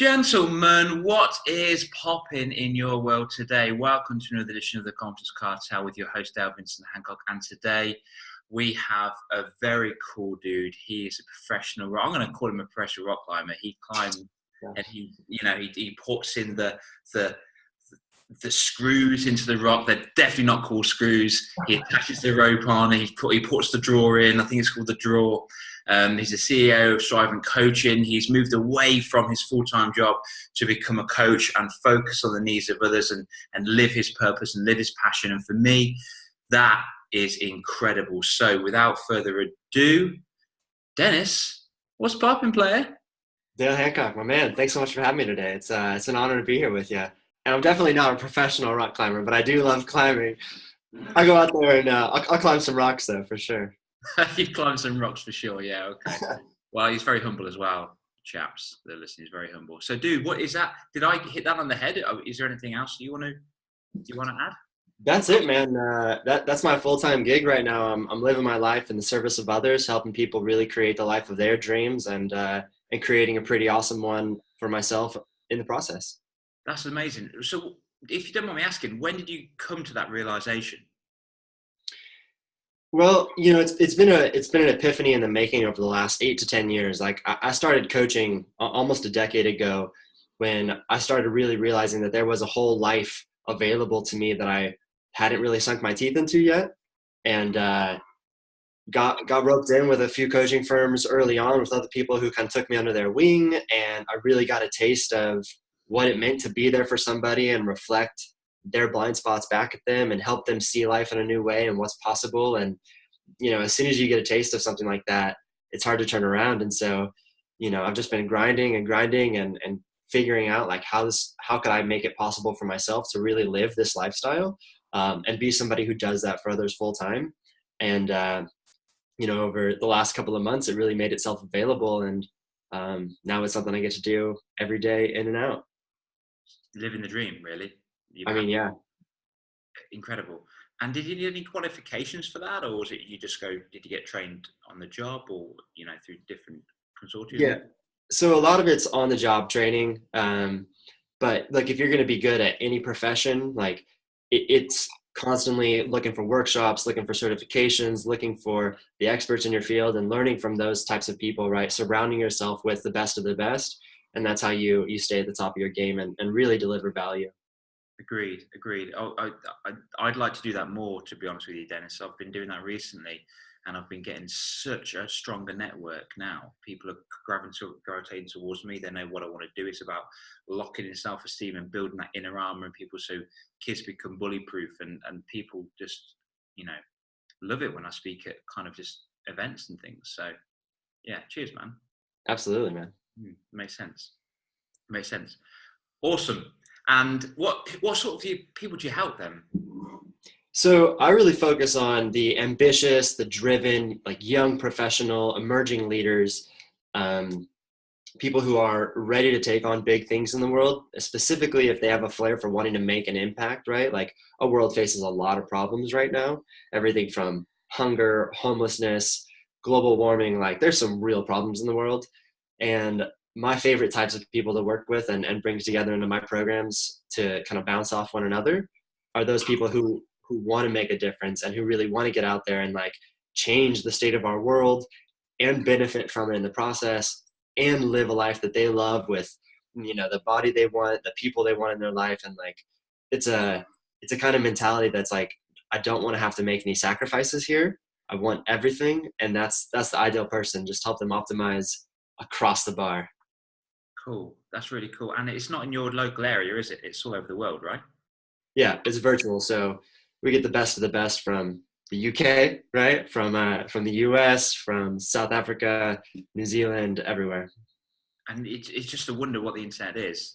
Gentlemen, what is popping in your world today? Welcome to another edition of the Confidence Cartel with your host, Dale Vincent Hancock. And today we have a very cool dude. He is a professional, I'm going to call him a professional rock climber. He climbs and he puts in the screws into the rock. They're definitely not called screws. He attaches the rope on. He puts the draw in. I think it's called the draw. He's a CEO of Strive and Coaching. He's moved away from his full-time job to become a coach and focus on the needs of others and live his purpose and live his passion. And for me, that is incredible. So without further ado, Dennis, what's poppin', player? Dale Hancock, my man. Thanks so much for having me today. It's an honor to be here with you. And I'm definitely not a professional rock climber, but I do love climbing. I go out there and I'll climb some rocks though, for sure. You climbed some rocks for sure. Yeah. Okay. Well, he's very humble as well, chaps. They're listening. He's very humble. So, dude, what is that? Did I hit that on the head? Is there anything else you want to add? That's it, man. That's my full-time gig right now. I'm living my life in the service of others, helping people really create the life of their dreams and creating a pretty awesome one for myself in the process. That's amazing. So, if you don't mind me asking, when did you come to that realization? Well, it's been an epiphany in the making over the last 8 to 10 years. Like I started coaching almost a decade ago when I started really realizing that there was a whole life available to me that I hadn't really sunk my teeth into yet, and got roped in with a few coaching firms early on with other people who kind of took me under their wing, and I really got a taste of what it meant to be there for somebody and reflect their blind spots back at them and help them see life in a new way and what's possible. And, as soon as you get a taste of something like that, it's hard to turn around. And so, I've just been grinding and figuring out like how could I make it possible for myself to really live this lifestyle and be somebody who does that for others full time. And, over the last couple of months, it really made itself available. And now it's something I get to do every day in and out. Living the dream, really. Yeah. Incredible. And did you need any qualifications for that, or was it did you get trained on the job or, through different consortia? Yeah. So a lot of it's on the job training. But like, if you're going to be good at any profession, like it's constantly looking for workshops, looking for certifications, looking for the experts in your field and learning from those types of people, right? Surrounding yourself with the best of the best. And that's how you stay at the top of your game and really deliver value. Agreed. I'd like to do that more, to be honest with you, Dennis. I've been doing that recently, and I've been getting such a stronger network now. People are gravitating towards me. They know what I want to do. It's about locking in self-esteem and building that inner armor in people so kids become bully-proof, and people just, love it when I speak at kind of just events and things. So, yeah, cheers, man. Absolutely, man. Makes sense. Awesome. And what sort of people do you help then? So I really focus on the ambitious, the driven, like young professional, emerging leaders, people who are ready to take on big things in the world, specifically if they have a flair for wanting to make an impact, right? Like our world faces a lot of problems right now, everything from hunger, homelessness, global warming, like there's some real problems in the world. And my favorite types of people to work with and bring together into my programs to kind of bounce off one another are those people who want to make a difference and who really want to get out there and like change the state of our world and benefit from it in the process and live a life that they love with, the body they want, the people they want in their life. And like, it's a kind of mentality that's like, I don't want to have to make any sacrifices here. I want everything. And that's the ideal person. Just help them optimize across the bar. Cool. That's really cool. And it's not in your local area, is it? It's all over the world, right? Yeah, it's virtual. So we get the best of the best from the UK, right? From the US, from South Africa, New Zealand, everywhere. And it's just a wonder what the internet is.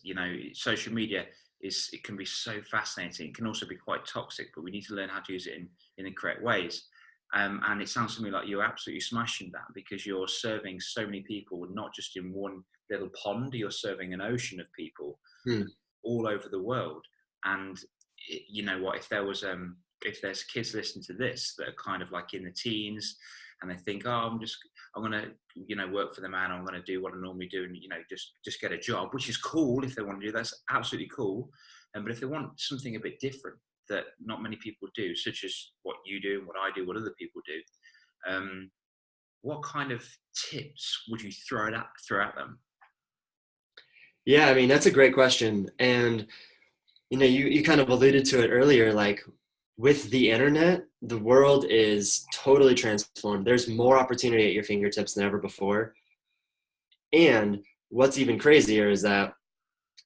Social media it can be so fascinating. It can also be quite toxic, but we need to learn how to use it in the correct ways. And it sounds to me like you're absolutely smashing that because you're serving so many people, not just in one little pond. You're serving an ocean of people all over the world. And you know what? If there's kids listening to this that are kind of like in the teens, and they think, oh, I'm going to, work for the man. I'm going to do what I normally do and, just get a job, which is cool. If they want to do that, that's absolutely cool. But if they want something a bit different that not many people do, such as what you do and what I do, what other people do, what kind of tips would you throw at them? Yeah, I mean, that's a great question. And, you kind of alluded to it earlier, like with the internet, the world is totally transformed. There's more opportunity at your fingertips than ever before. And what's even crazier is that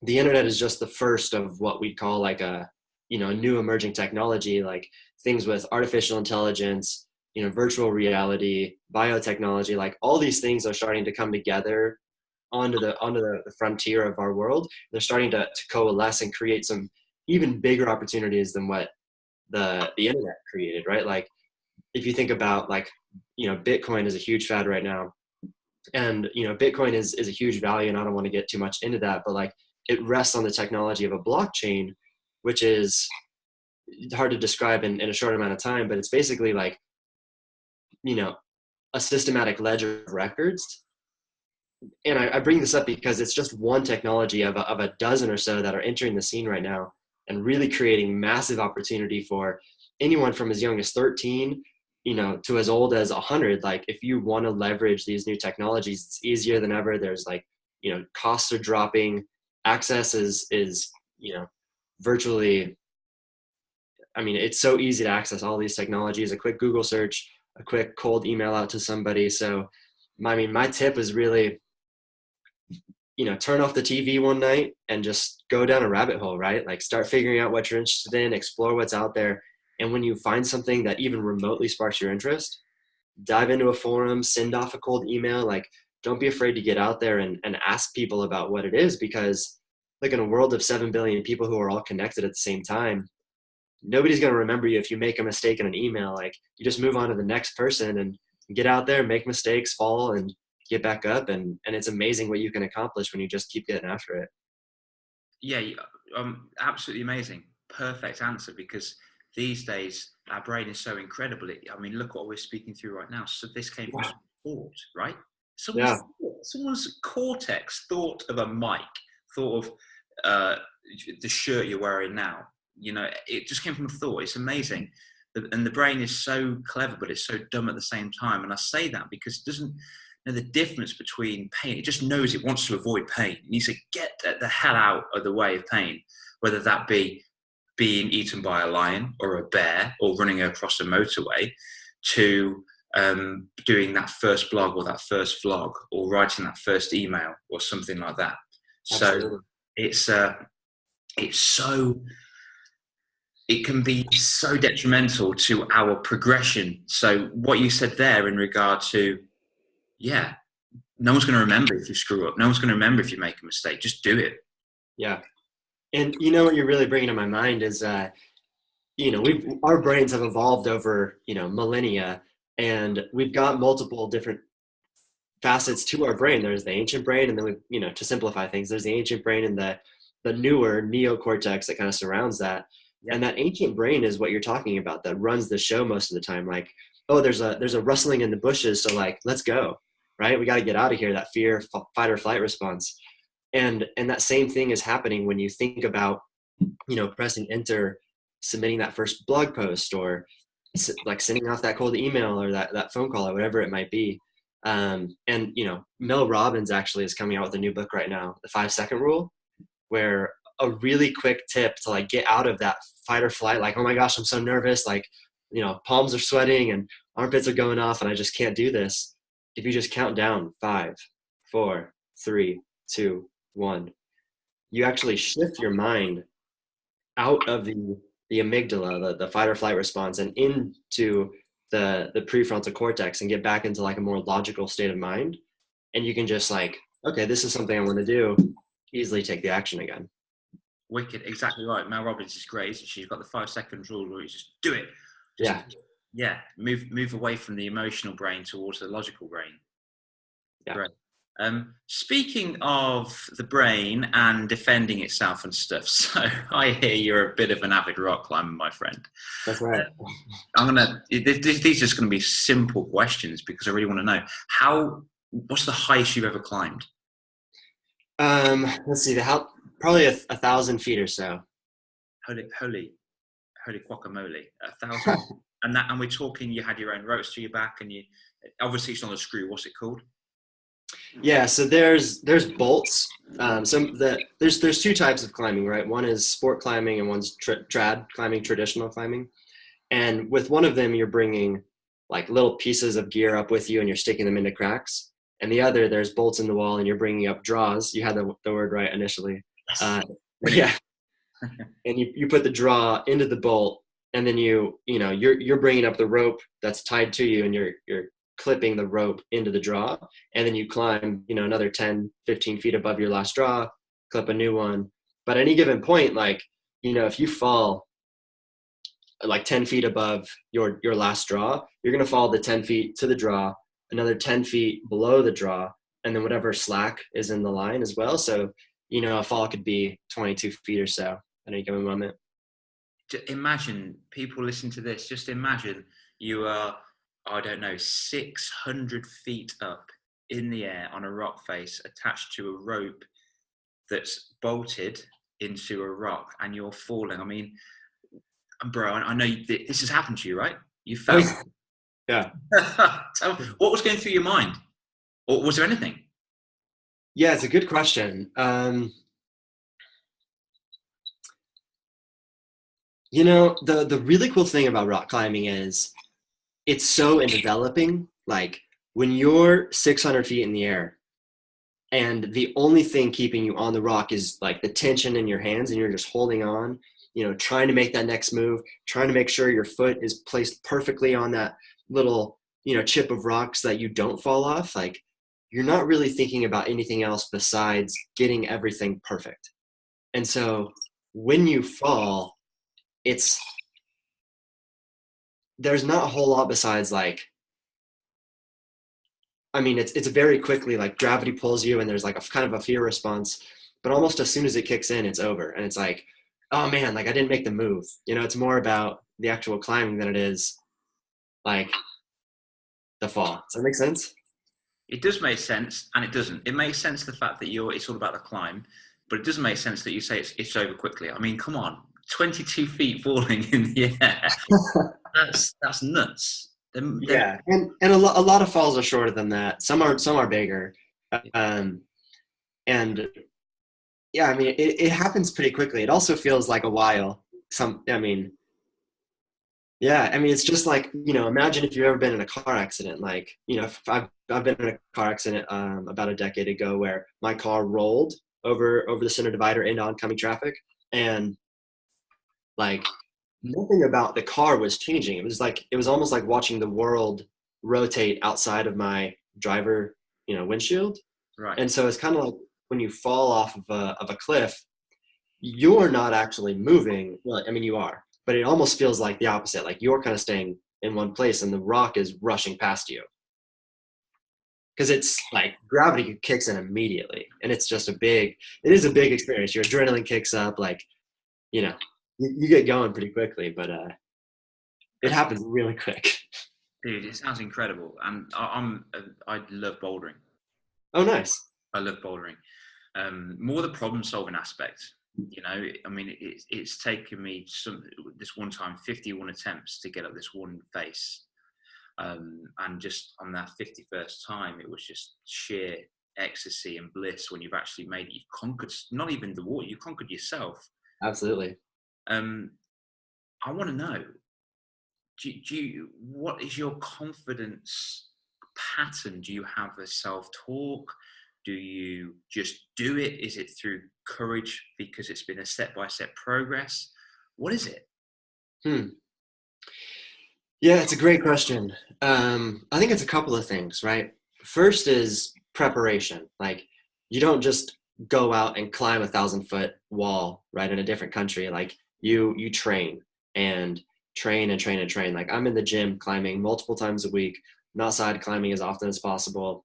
the internet is just the first of what we call like a new emerging technology, like things with artificial intelligence, virtual reality, biotechnology, like all these things are starting to come together onto the frontier of our world. They're starting to coalesce and create some even bigger opportunities than what the internet created, right? Like if you think about like, Bitcoin is a huge fad right now. And, Bitcoin is a huge value, and I don't want to get too much into that, but like it rests on the technology of a blockchain, which is hard to describe in a short amount of time, but it's basically like, a systematic ledger of records. And I bring this up because it's just one technology of a dozen or so that are entering the scene right now and really creating massive opportunity for anyone from as young as 13, to as old as 100. Like if you want to leverage these new technologies, it's easier than ever. There's like, costs are dropping. Access is, virtually, I mean, it's so easy to access all these technologies, a quick Google search, a quick cold email out to somebody. So, my tip is really, turn off the TV one night and just go down a rabbit hole, right? Like start figuring out what you're interested in, explore what's out there. And when you find something that even remotely sparks your interest, dive into a forum, send off a cold email. Like don't be afraid to get out there and ask people about what it is, because like in a world of 7 billion people who are all connected at the same time, nobody's going to remember you if you make a mistake in an email. Like you just move on to the next person and get out there, make mistakes, fall, and get back up. And it's amazing what you can accomplish when you just keep getting after it. Yeah, absolutely amazing. Perfect answer, because these days our brain is so incredible. I mean, look what we're speaking through right now. So this came from thought, right? Someone's cortex thought of a mic, thought of the shirt you're wearing now. It just came from a thought. It's amazing. And the brain is so clever, but it's so dumb at the same time. And I say that because it doesn't know the difference between pain. It just knows it wants to avoid pain. It needs to get the hell out of the way of pain, whether that be being eaten by a lion or a bear or running across a motorway, to doing that first blog or that first vlog or writing that first email or something like that. Absolutely. So it can be so detrimental to our progression. So what you said there in regard to, no one's going to remember if you screw up. No one's going to remember if you make a mistake. Just do it. Yeah. And what you're really bringing to my mind is, our brains have evolved over, millennia, and we've got multiple different facets to our brain. There's the ancient brain, and then to simplify things, there's the ancient brain and the newer neocortex that kind of surrounds that. Yeah. And that ancient brain is what you're talking about, that runs the show most of the time. Like, oh, there's a rustling in the bushes, so like, let's go, right? We got to get out of here. That fear, fight or flight response. And that same thing is happening when you think about, pressing enter, submitting that first blog post, or like sending off that cold email or that phone call or whatever it might be. And, Mel Robbins actually is coming out with a new book right now, The 5-Second Rule, where a really quick tip to like get out of that fight or flight, like, oh my gosh, I'm so nervous. Like, palms are sweating and armpits are going off and I just can't do this. If you just count down 5, 4, 3, 2, 1, you actually shift your mind out of the amygdala, the fight or flight response, and into the prefrontal cortex, and get back into like a more logical state of mind. And you can just like, okay, this is something I want to do, easily take the action again. Wicked, exactly right. Mel Robbins is great. She's got the 5-second rule where you just do it. Move away from the emotional brain towards the logical brain. Yeah. Great. Speaking of the brain and defending itself and stuff, so I hear you're a bit of an avid rock climber, my friend. That's right. These are just going to be simple questions because I really want to know what's the highest you've ever climbed? Let's see, probably 1,000 feet or so. Holy guacamole, 1,000. And we're talking, you had your own ropes to your back, and you obviously it's not a screw. What's it called? Yeah, so there's bolts. There's two types of climbing, right? One is sport climbing and one's trad climbing, traditional climbing. And with one of them, you're bringing like little pieces of gear up with you and you're sticking them into cracks. And the other, there's bolts in the wall and you're bringing up draws. You had the word right initially. Yeah. And you put the draw into the bolt, and then you're bringing up the rope that's tied to you, and you're clipping the rope into the draw, and then you climb another 10 15 feet above your last draw, clip a new one. But at any given point, like if you fall like 10 feet above your last draw, you're going to fall the 10 feet to the draw, another 10 feet below the draw, and then whatever slack is in the line as well. So a fall could be 22 feet or so at any given moment. Imagine people listen to this. Just imagine you are, I don't know, 600 feet up in the air on a rock face attached to a rope that's bolted into a rock, and you're falling. I mean, bro, I know this has happened to you, right? You fell. Yeah. What was going through your mind? Or was there anything? Yeah, it's a good question. The really cool thing about rock climbing is it's so enveloping. Like when you're 600 feet in the air and the only thing keeping you on the rock is like the tension in your hands, and you're just holding on, trying to make that next move, trying to make sure your foot is placed perfectly on that little, chip of rocks so that you don't fall off. Like you're not really thinking about anything else besides getting everything perfect. And so when you fall, there's not a whole lot besides it's very quickly like gravity pulls you and there's like a kind of a fear response, but almost as soon as it kicks in, it's over. And it's like, oh man, like I didn't make the move. It's more about the actual climbing than it is like the fall. Does that make sense? It does make sense, and it doesn't. It makes sense the fact that it's all about the climb, but it doesn't make sense that you say it's over quickly. I mean, come on, 22 feet falling in the air. That's nuts. Yeah, and a lot of falls are shorter than that. Some are bigger, and yeah, I mean it happens pretty quickly. It also feels like a while. It's just like imagine if you've ever been in a car accident. Like I've been in a car accident about a decade ago where my car rolled over the center divider into oncoming traffic, and like nothing about the car was changing. It was almost like watching the world rotate outside of my driver, windshield. Right. And so it's kind of like when you fall off of a cliff, you're not actually moving. Well, I mean, you are, but it almost feels like the opposite. Like you're kind of staying in one place and the rock is rushing past you. Because it's like gravity kicks in immediately. And it's just it is a big experience. Your adrenaline kicks up, like, you get going pretty quickly, but it happens really quick. Dude, it sounds incredible, and I love bouldering. Oh, nice. I love bouldering. More the problem-solving aspect. I mean, it's taken me this one time 51 attempts to get up this one face, and just on that 51st time, it was just sheer ecstasy and bliss when you've actually made it. You've conquered not even the water; you conquered yourself. Absolutely. I want to know, what is your confidence pattern? Do you have a self-talk? Do you just do it? Is it through courage because it's been a step-by-step progress? What is it? Yeah, it's a great question. I think it's a couple of things, right? First is preparation. Like you don't just go out and climb 1,000-foot wall, right, in a different country. Like you train and train and train and train. Like I'm in the gym climbing multiple times a week, not side climbing as often as possible.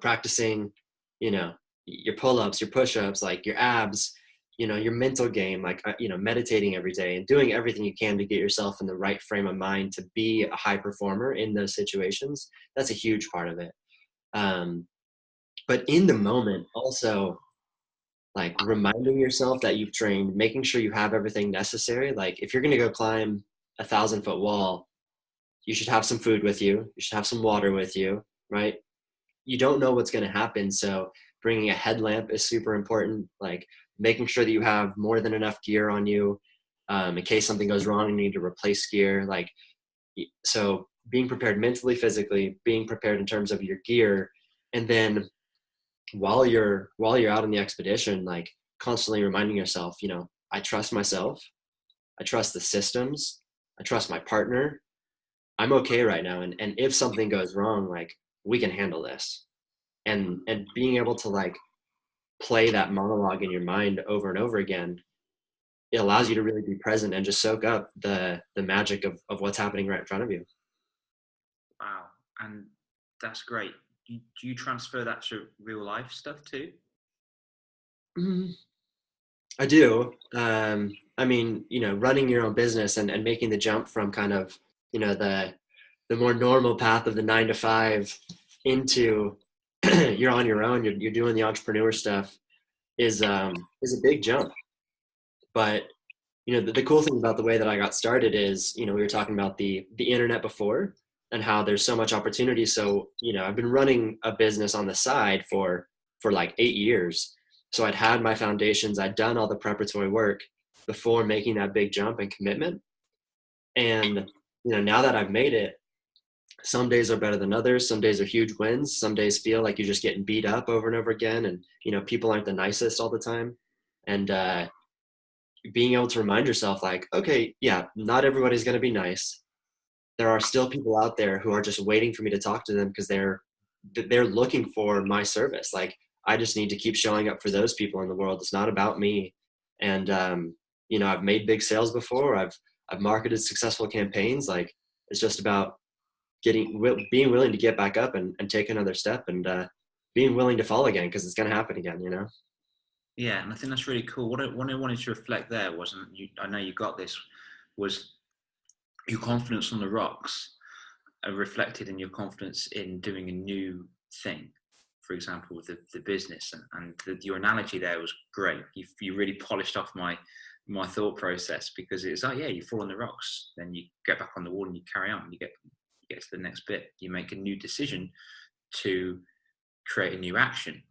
practicing, your pull-ups, your push-ups, like your abs, your mental game, like, meditating every day and doing everything you can to get yourself in the right frame of mind to be a high performer in those situations. That's a huge part of it. But in the moment also, like reminding yourself that you've trained, making sure you have everything necessary. Like if you're going to go climb 1,000-foot wall, you should have some food with you. You should have some water with you, right? You don't know what's going to happen. So bringing a headlamp is super important. Like making sure that you have more than enough gear on you in case something goes wrong and you need to replace gear. Like, so being prepared mentally, physically, being prepared in terms of your gear. And then while you're out on the expedition, like constantly reminding yourself, I trust myself. I trust the systems. I trust my partner. I'm okay right now. And if something goes wrong, like we can handle this. And being able to like play that monologue in your mind over and over again, it allows you to really be present and just soak up the magic of what's happening right in front of you. Wow. And that's great. Do you transfer that to real life stuff too? I do. I mean, running your own business and making the jump from kind of, the more normal path of the 9 to 5 into you're on your own, you're doing the entrepreneur stuff is a big jump. But, the cool thing about the way that I got started is, we were talking about the internet before and how there's so much opportunity. So, I've been running a business on the side for like 8 years. So I'd had my foundations, I'd done all the preparatory work before making that big jump and commitment. And, now that I've made it, some days are better than others. Some days are huge wins. Some days feel like you're just getting beat up over and over again. And, people aren't the nicest all the time. And being able to remind yourself like, okay, yeah, not everybody's going to be nice. There are still people out there who are just waiting for me to talk to them because they're looking for my service. Like I just need to keep showing up for those people in the world. It's not about me. And, I've made big sales before. I've marketed successful campaigns. Like it's just about being willing to get back up and take another step and being willing to fall again, because it's going to happen again, Yeah, and I think that's really cool. What I wanted to reflect there wasn't you. I know you got this. Was your confidence on the rocks reflected in your confidence in doing a new thing? For example, with the business and your analogy there was great. You really polished off my thought process, because it's like, yeah, you fall on the rocks, then you get back on the wall and you carry on. You get to the next bit. You make a new decision to create a new action.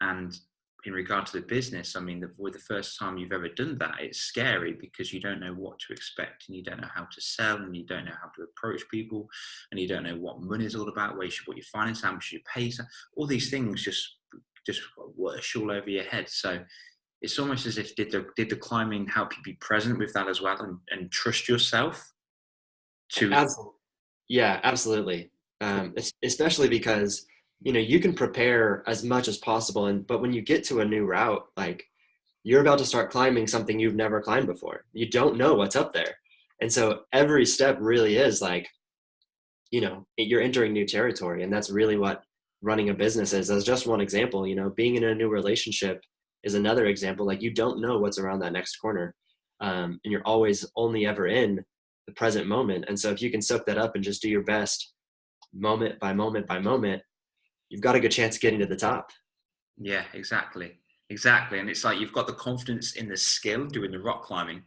And in regard to the business, I mean, with the first time you've ever done that, it's scary because you don't know what to expect, and you don't know how to sell, and you don't know how to approach people, and you don't know what money is all about, where you should put your finance, how much you pay. So all these things just wash all over your head. So it's almost as if did the climbing help you be present with that as well, and trust yourself to. Absolutely. Yeah, absolutely. Especially because you can prepare as much as possible, but when you get to a new route, like you're about to start climbing something you've never climbed before, you don't know what's up there. And so every step really is like, you're entering new territory. And that's really what running a business is. As just one example, being in a new relationship is another example. Like you don't know what's around that next corner. And you're always only ever in the present moment. And so if you can soak that up and just do your best moment by moment by moment, you've got a good chance of getting to the top. Yeah, exactly. And it's like you've got the confidence in the skill doing the rock climbing,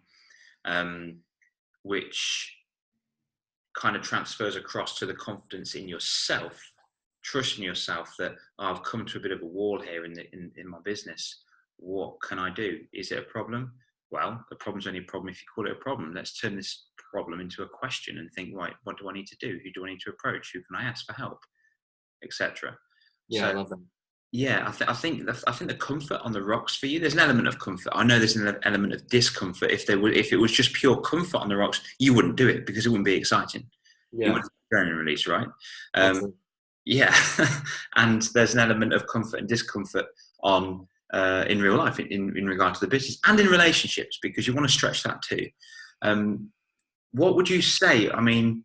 which kind of transfers across to the confidence in yourself, trusting yourself that I've come to a bit of a wall here in my business. What can I do? Is it a problem? Well, the problem's only a problem if you call it a problem. Let's turn this problem into a question and think, right, what do I need to do? Who do I need to approach? Who can I ask for help? Etc. Yeah, so, I love that. Yeah, I think the comfort on the rocks for you. There's an element of comfort. I know there's an element of discomfort. If it was just pure comfort on the rocks, you wouldn't do it because it wouldn't be exciting. Yeah, it wouldn't be adrenaline release, right? Yeah, and there's an element of comfort and discomfort on in real life in regard to the business and in relationships, because you want to stretch that too. What would you say? I mean,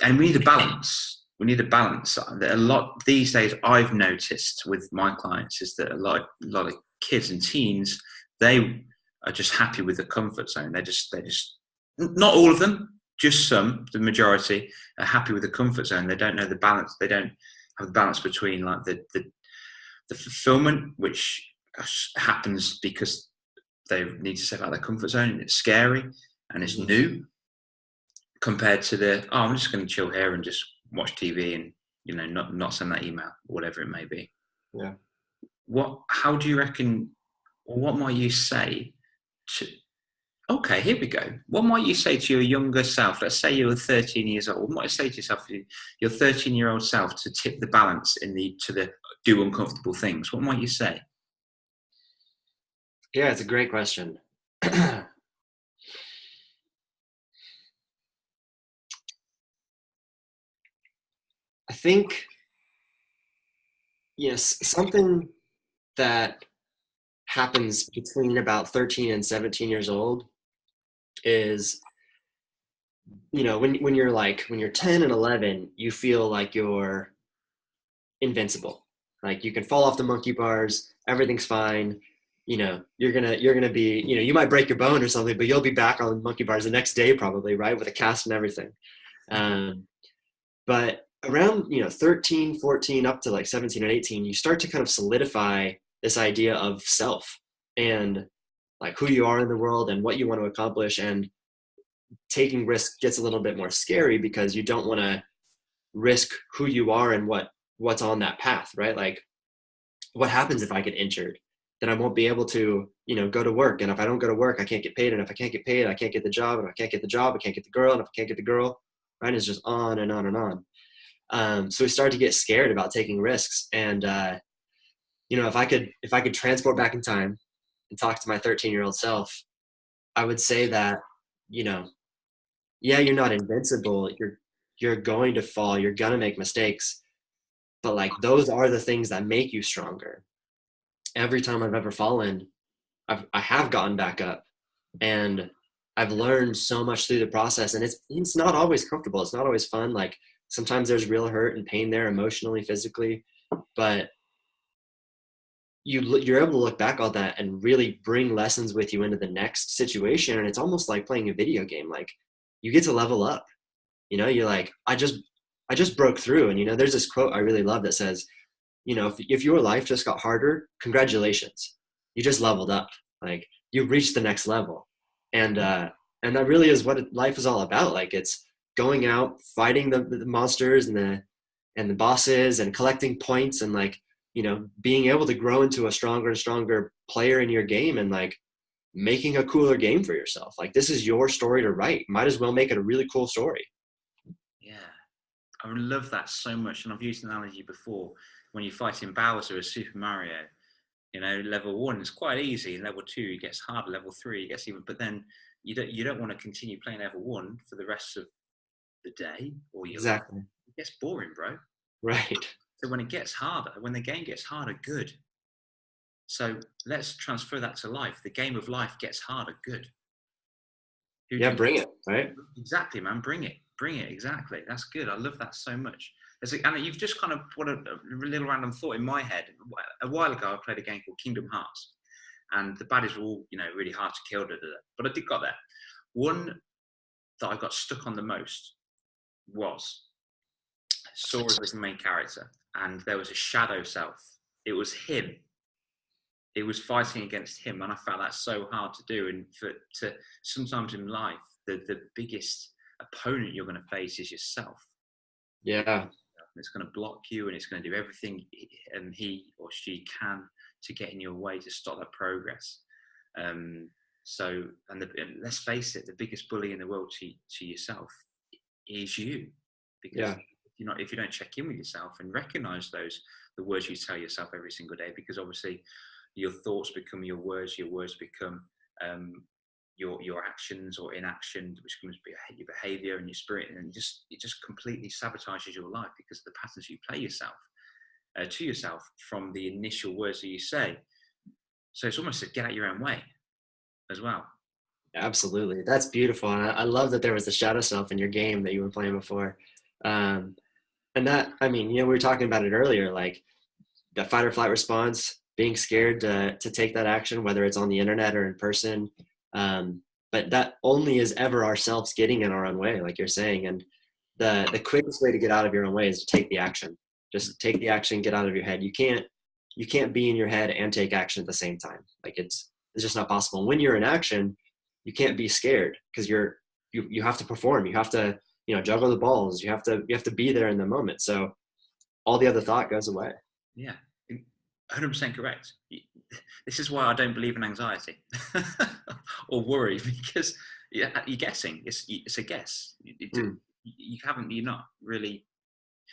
and we need a balance. we need a balance. A lot these days, I've noticed with my clients is that a lot of kids and teens, they are just happy with the comfort zone. They're just not all of them, just some. The majority are happy with the comfort zone. They don't know the balance. They don't have the balance between like the fulfillment, which happens because they need to step out of their comfort zone and it's scary and it's new, compared to I'm just going to chill here and just watch TV and not send that email or whatever it may be. Yeah. How do you reckon, or what might you say to? Okay, here we go. What might you say to your younger self? Let's say you were 13 years old. What might you say to yourself, your 13-year-old self, to tip the balance to the do uncomfortable things? What might you say? Yeah, it's a great question. I think, yes, something that happens between about 13 and 17 years old is, when you're 10 and 11, you feel like you're invincible. Like you can fall off the monkey bars, everything's fine. You're gonna be, you might break your bone or something, but you'll be back on monkey bars the next day probably, right? With a cast and everything. But around 13, 14 up to like 17 and 18, you start to kind of solidify this idea of self and like who you are in the world and what you want to accomplish. And taking risks gets a little bit more scary because you don't want to risk who you are and what's on that path, right? Like, what happens if I get injured? Then I won't be able to go to work, and if I don't go to work, I can't get paid, and if I can't get paid, I can't get the job, and if I can't get the job, I can't get the girl, and if I can't get the girl, right? It's just on and on and on. So we started to get scared about taking risks. And if I could transport back in time and talk to my 13-year-old self, I would say that yeah, you're not invincible. You're going to fall. You're gonna make mistakes, but like those are the things that make you stronger. Every time I've ever fallen, I have gotten back up, and I've learned so much through the process. And it's not always comfortable. It's not always fun. Like sometimes there's real hurt and pain there, emotionally, physically, but you're able to look back on that and really bring lessons with you into the next situation. And it's almost like playing a video game. Like you get to level up. You're like, I just broke through. And there's this quote I really love that says, if your life just got harder, congratulations, you just leveled up. Like you reached the next level. And that really is what life is all about. Like it's going out, fighting the monsters and the bosses and collecting points and like, being able to grow into a stronger and stronger player in your game and like making a cooler game for yourself. Like this is your story to write. Might as well make it a really cool story. Yeah, I love that so much. And I've used an analogy before. When you fight in Bowser or Super Mario, level 1 is quite easy. Level 2 it gets harder. Level 3 it gets even. But then you don't want to continue playing level 1 for the rest of the day or your life. It gets boring, bro. Right. So when it gets harder, when the game gets harder, good. So let's transfer that to life. The game of life gets harder, good. Bring it, right? Exactly, man. Bring it. Exactly. That's good. I love that so much. And you've just kind of put a little random thought in my head. A while ago, I played a game called Kingdom Hearts, and the baddies were all, really hard to kill. But I did got there. One that I got stuck on the most was Sora as the main character, and there was a shadow self. It was him. It was fighting against him, and I found that so hard to do. And to sometimes in life, the biggest opponent you're going to face is yourself. Yeah. It's going to block you, and it's going to do everything he or she can to get in your way to stop that progress. Let's face it, the biggest bully in the world to yourself is you, because if you don't check in with yourself and recognize the words you tell yourself every single day, because obviously your thoughts become your words become your actions or inaction, which becomes your behavior and your spirit, and it just completely sabotages your life because of the patterns you play to yourself from the initial words that you say. So it's almost to get out your own way as well. Absolutely. That's beautiful. And I love that there was the shadow self in your game that you were playing before. And that, I mean, we were talking about it earlier, like the fight or flight response, being scared to take that action, whether it's on the internet or in person. But that only is ever ourselves getting in our own way, like you're saying. And the quickest way to get out of your own way is to take the action. Just take the action, get out of your head. You can't be in your head and take action at the same time. Like it's just not possible. When you're in action, you can't be scared because you have to perform. You have to, juggle the balls. You have to be there in the moment. So all the other thought goes away. Yeah, 100% correct. This is why I don't believe in anxiety or worry, because you're guessing. It's a guess. You're not really.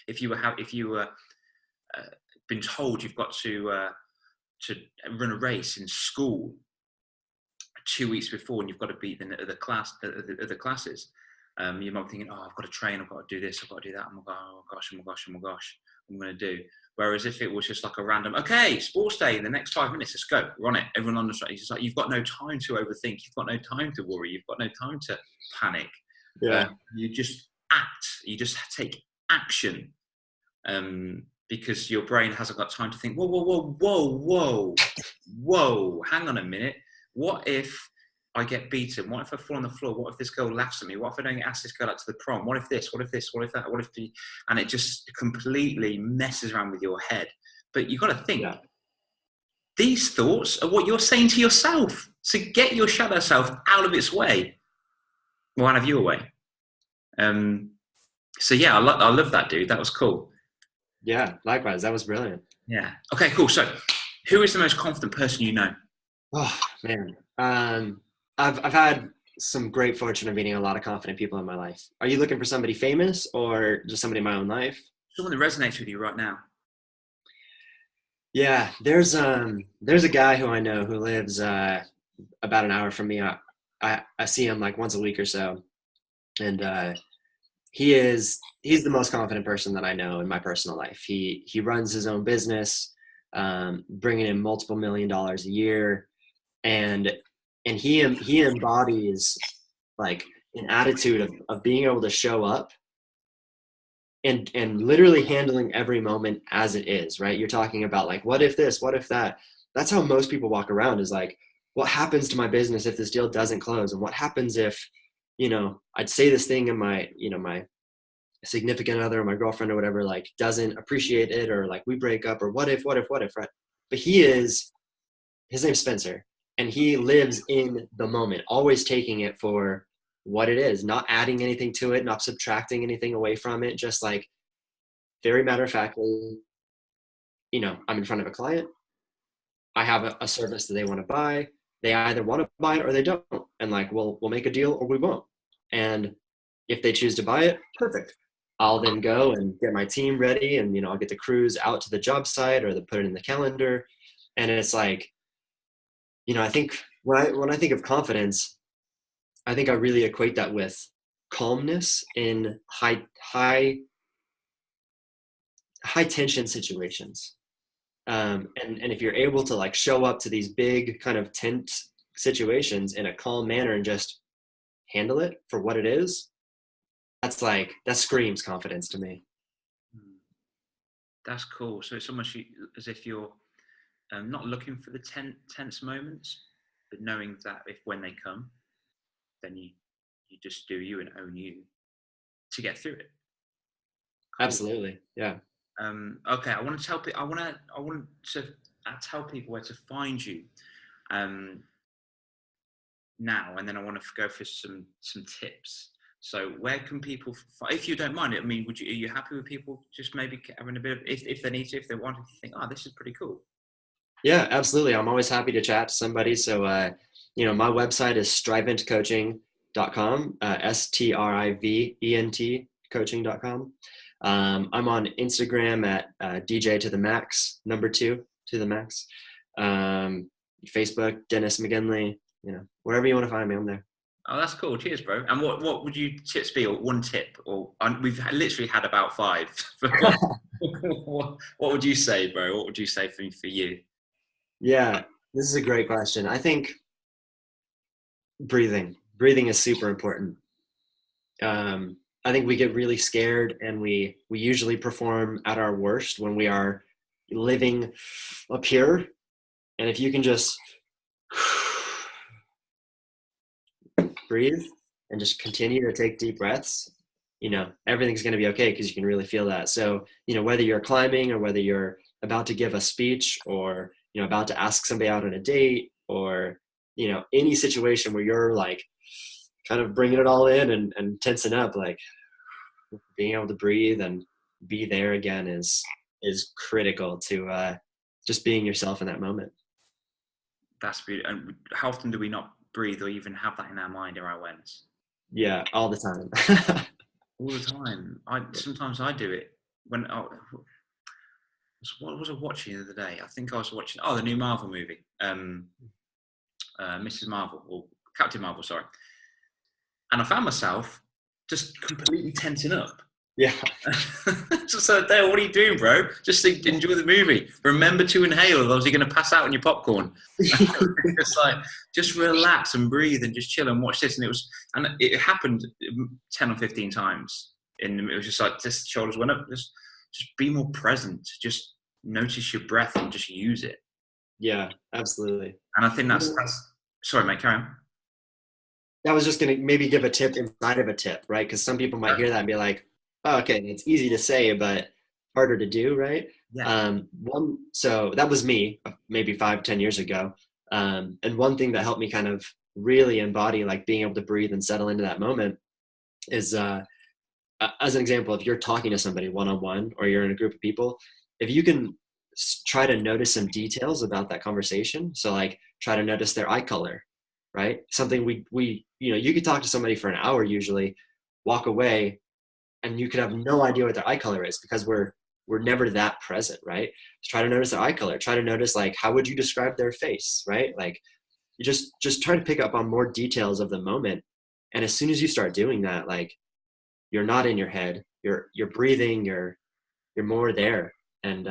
If you were been told you've got to run a race in school 2 weeks before, and you've got to beat the other classes, you might be thinking, oh, I've got to train, I've got to do this, I've got to do that. Oh my gosh, I'm going to do. Whereas if it was just like a random, okay, sports day in the next 5 minutes, let's go, we're on it. Everyone on the track. It's just like, you've got no time to overthink. You've got no time to worry. You've got no time to panic. Yeah. You just act. You just take action. Because your brain hasn't got time to think, whoa, hang on a minute. What if I get beaten? What if I fall on the floor? What if this girl laughs at me? What if I don't get asked this girl out to the prom? What if this? What if this? What if that? What if the... And it just completely messes around with your head. But you've got to think, these thoughts are what you're saying to yourself. So get your shadow self out of its way. Well, out of your way. So yeah, I love that, dude. That was cool. Yeah, likewise. That was brilliant. Yeah. Okay, cool. So who is the most confident person you know? Oh, man. I've had some great fortune of meeting a lot of confident people in my life. Are you looking for somebody famous or just somebody in my own life? Someone that resonates with you right now. Yeah, there's a guy who I know who lives about an hour from me. I see him like once a week or so, and he's the most confident person that I know in my personal life. He runs his own business, bringing in multiple $1 million a year, and he embodies like an attitude of being able to show up and literally handling every moment as it is, right? You're talking about like, what if this, what if that? That's how most people walk around, is like, what happens to my business if this deal doesn't close? And what happens if, I'd say this thing and my significant other or my girlfriend or whatever, like doesn't appreciate it, or like we break up, or what if, right? But his name's Spencer, and he lives in the moment, always taking it for what it is, not adding anything to it, not subtracting anything away from it, just like very matter of factly, I'm in front of a client, I have a service that they want to buy, they either want to buy it or they don't, and like we'll make a deal or we won't. And if they choose to buy it, perfect. I'll then go and get my team ready, and I'll get the crews out to the job site, or they put it in the calendar. And it's like, I think when I think of confidence, I think I really equate that with calmness in high tension situations. And if you're able to like show up to these big kind of tense situations in a calm manner and just handle it for what it is, that screams confidence to me. That's cool. So it's almost as if you're not looking for the tense moments, but knowing that when they come, then you just do you and own you to get through it. Cool. Absolutely, yeah. Okay, I want to tell people. I want to tell people where to find you now, and then I want to go for some tips. So where can people, if you don't mind, I mean, are you happy with people just maybe having a bit of, if they need to, if they want, if you think, oh, this is pretty cool? Yeah, absolutely. I'm always happy to chat to somebody. So, my website is strivent.coaching.com, STRIVENT coaching.com. I'm on Instagram at DJ to the max, number 2 to the max. Facebook, Dennis McGinley, wherever you want to find me, I'm there. Oh, that's cool. Cheers, bro. And what would you tips be, or one tip? Or we've literally had about 5. What would you say, bro? What would you say for you? Yeah, this is a great question. I think breathing is super important. I think we get really scared, and we usually perform at our worst when we are living up here. And if you can just breathe and just continue to take deep breaths, everything's going to be okay, because you can really feel that. So, whether you're climbing or whether you're about to give a speech, or, about to ask somebody out on a date, or, any situation where you're like kind of bringing it all in and tensing up, like being able to breathe and be there again is critical to just being yourself in that moment. That's beautiful. And how often do we not breathe or even have that in our mind or our awareness? Yeah, all the time. All the time. Sometimes I do it when what was I watching the other day? I think I was watching the new Marvel movie, Mrs. Marvel, or Captain Marvel, sorry. And I found myself just completely tensing up. Yeah. So Dale, what are you doing, bro? Just enjoy the movie. Remember to inhale, otherwise you're going to pass out on your popcorn. just relax and breathe and just chill and watch this. And it happened 10 or 15 times. And it was just like, just shoulders went up. Just be more present. Just notice your breath and just use it. Yeah, absolutely. And I think that's sorry, mate, carry on. I was just going to maybe give a tip inside of a tip, right? Because some people might hear that and be like, oh, okay, it's easy to say, but harder to do, right? Yeah. So that was me maybe 5-10 years ago. And one thing that helped me kind of really embody like being able to breathe and settle into that moment is, as an example, if you're talking to somebody one-on-one or you're in a group of people, if you can try to notice some details about that conversation. So like try to notice their eye color, right? Something we you could talk to somebody for an hour usually, walk away, and you could have no idea what their eye color is, because we're never that present, right? Just try to notice their eye color. Try to notice, like, how would you describe their face, right? Like, you just try to pick up on more details of the moment. And as soon as you start doing that, like, you're not in your head. You're breathing. You're more there. And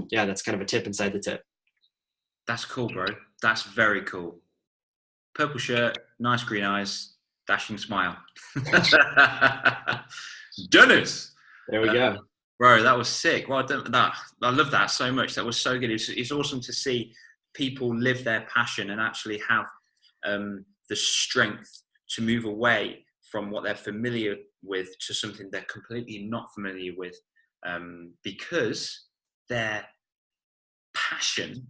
yeah, that's kind of a tip inside the tip. That's cool, bro. That's very cool. Purple shirt, nice green eyes, dashing smile. Dennis. There we go. Bro, that was sick. Well, I love that so much. That was so good. It's awesome to see people live their passion and actually have the strength to move away from what they're familiar with to something they're completely not familiar with, because their passion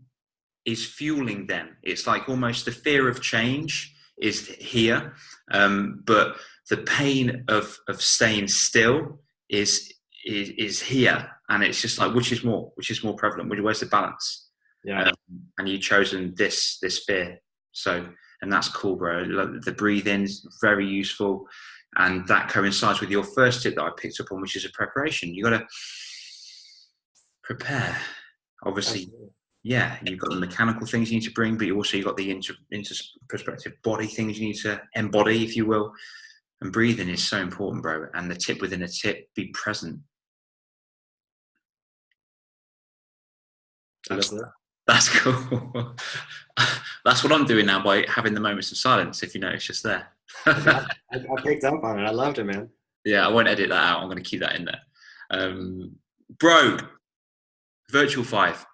is fueling them. It's like almost the fear of change is here, but the pain of staying still is here, and it's just like which is more prevalent? Where's the balance? Yeah. And you've chosen this fear. So, and that's cool, bro. The breathing is very useful, and that coincides with your first tip that I picked up on, which is a preparation. You got to prepare. Obviously, absolutely. Yeah, you've got the mechanical things you need to bring, but you've got the inter-perspective body things you need to embody, if you will. And breathing is so important, bro. And the tip within a tip, be present. That's cool. That's what I'm doing now by having the moments of silence, if you notice, just there. I picked up on it. I loved it, man. Yeah, I won't edit that out. I'm going to keep that in there. Bro, Virtual 5.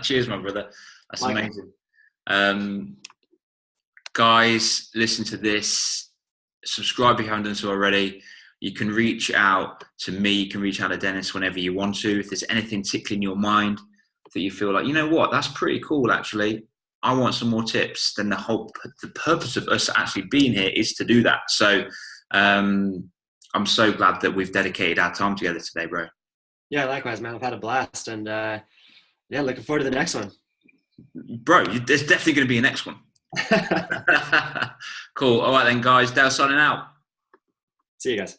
Cheers, my brother. That's amazing. Guys, listen to this. Subscribe if you haven't done so already. You can reach out to me. You can reach out to Dennis whenever you want to. If there's anything tickling your mind that you feel like, you know what, that's pretty cool, actually. I want some more tips. Then the purpose of us actually being here is to do that. So I'm so glad that we've dedicated our time together today, bro. Yeah, likewise, man. I've had a blast. And yeah, looking forward to the next one. Bro, there's definitely going to be a next one. Cool. All right then, guys. Dale signing out. See you guys.